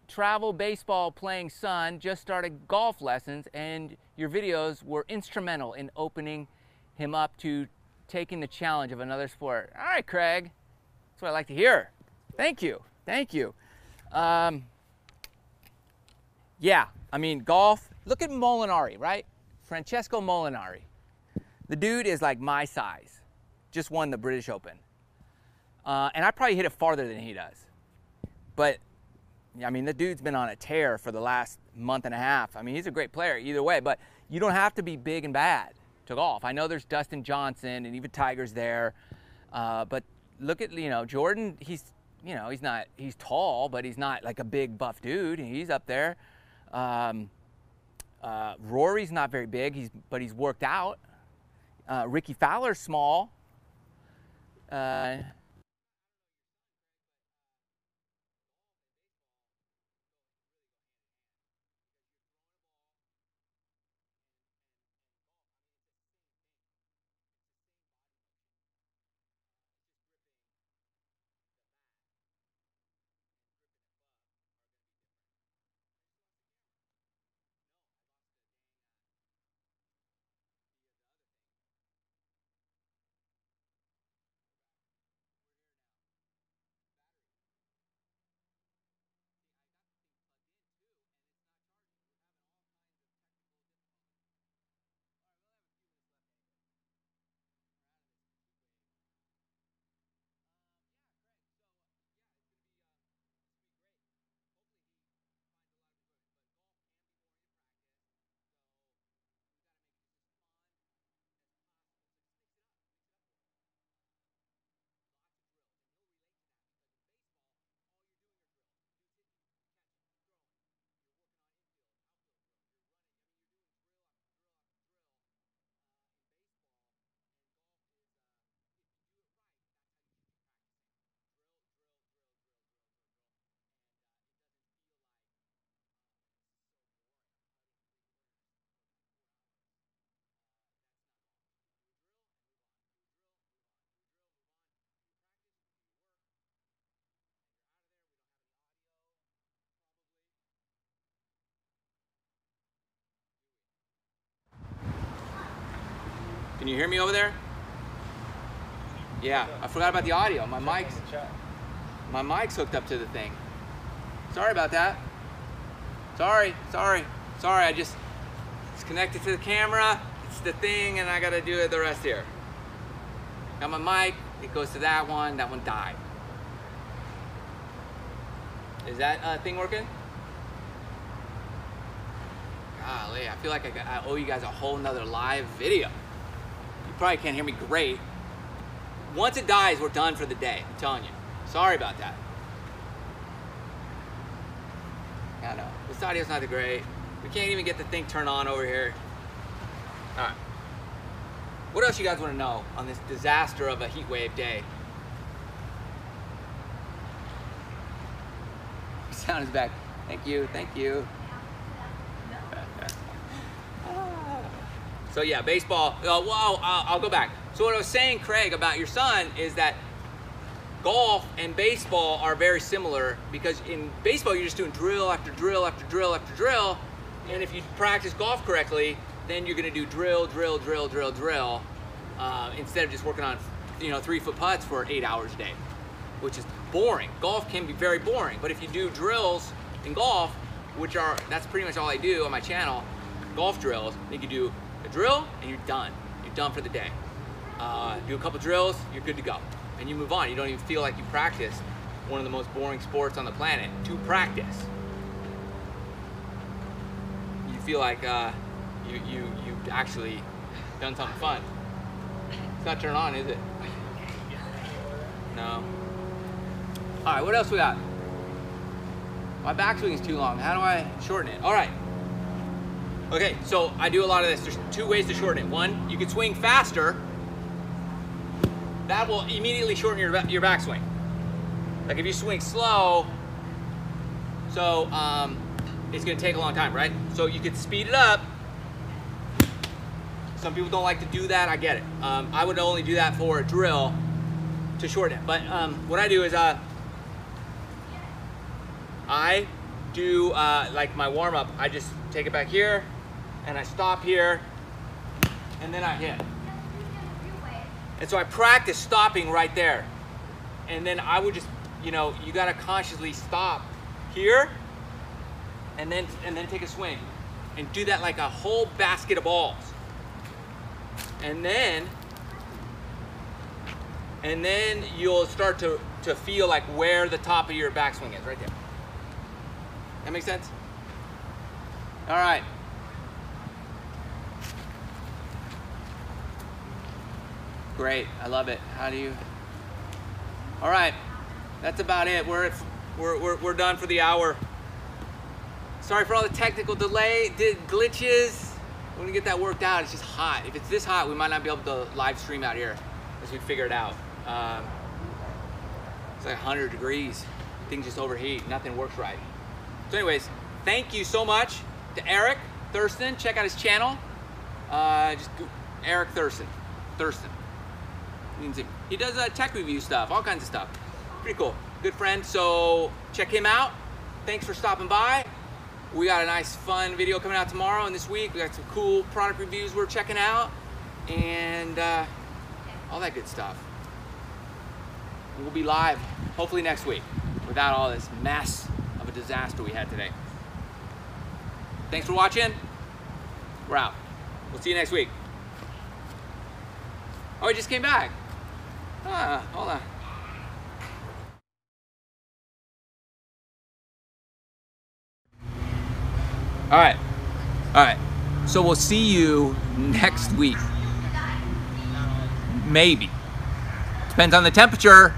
travel baseball playing son just started golf lessons, and your videos were instrumental in opening him up to taking the challenge of another sport. All right, Craig. That's what I like to hear. Thank you. Thank you. Yeah, I mean, golf. Look at Molinari, right? Francesco Molinari. The dude is like my size. just won the British Open. And I probably hit it farther than he does. But, I mean, the dude's been on a tear for the last month and a half. I mean, he's a great player either way, but you don't have to be big and bad to golf. I know there's Dustin Johnson and even Tiger's there. But look at, Jordan, he's tall, but he's not like a big buff dude. He's up there. Rory's not very big, but he's worked out. Ricky Fowler's small. Can you hear me over there? Yeah, I forgot about the audio. My mic's hooked up to the thing. Sorry about that. Sorry. It's connected to the camera. It's the thing, and I gotta do it the rest here. Got my mic. It goes to that one. That one died. Is that thing working? Golly, I feel like I owe you guys a whole nother live video. You probably can't hear me great. Once it dies, we're done for the day. I'm telling you. Sorry about that. I know. This audio's not that great. We can't even get the thing turned on over here. All right. What else you guys want to know on this disaster of a heat wave day? Sound is back. Thank you. So yeah, baseball. I'll go back. So what I was saying, Craig, about your son is that golf and baseball are very similar, because in baseball you're just doing drill after drill after drill after drill, and if you practice golf correctly, then you're going to do drill instead of just working on 3-foot putts for 8 hours a day, which is boring. Golf can be very boring, but if you do drills in golf, that's pretty much all I do on my channel, golf drills, then you do a drill and you're done for the day. Do a couple drills, you're good to go, and you move on. You don't even feel like you practiced one of the most boring sports on the planet to practice. You feel like you actually done something fun. It's not turned on, is it? No. All right, what else we got? My backswing is too long. How do I shorten it? All right. Okay, so I do a lot of this. There's two ways to shorten it. One, you can swing faster. That will immediately shorten your backswing. Like if you swing slow, so it's gonna take a long time, right? So you could speed it up. Some people don't like to do that, I get it. I would only do that for a drill to shorten it. But what I do is I do like my warm-up, I just take it back here, and I stop here, and then I hit. And so I practice stopping right there. And then I would just, you gotta consciously stop here, and then take a swing. And do that like a whole basket of balls. And then and then you'll start to feel like where the top of your backswing is, right there. That makes sense? All right. Great, I love it. How do you? All right, that's about it. We're done for the hour. Sorry for all the technical glitches. We're gonna get that worked out. It's just hot. If it's this hot, we might not be able to live stream out here as we figure it out. It's like 100 degrees. Things just overheat. Nothing works right. So anyways, thank you so much to Eric Thurston. Check out his channel. Just Eric Thurston. He does tech review stuff, all kinds of stuff. Pretty cool. Good friend. So check him out. Thanks for stopping by. We got a nice fun video coming out tomorrow and this week. We got some cool product reviews we're checking out and all that good stuff. We'll be live hopefully next week without all this mess of a disaster we had today. Thanks for watching. We're out. We'll see you next week. Oh, he just came back. Hold on. All right. So we'll see you next week. Maybe. Depends on the temperature.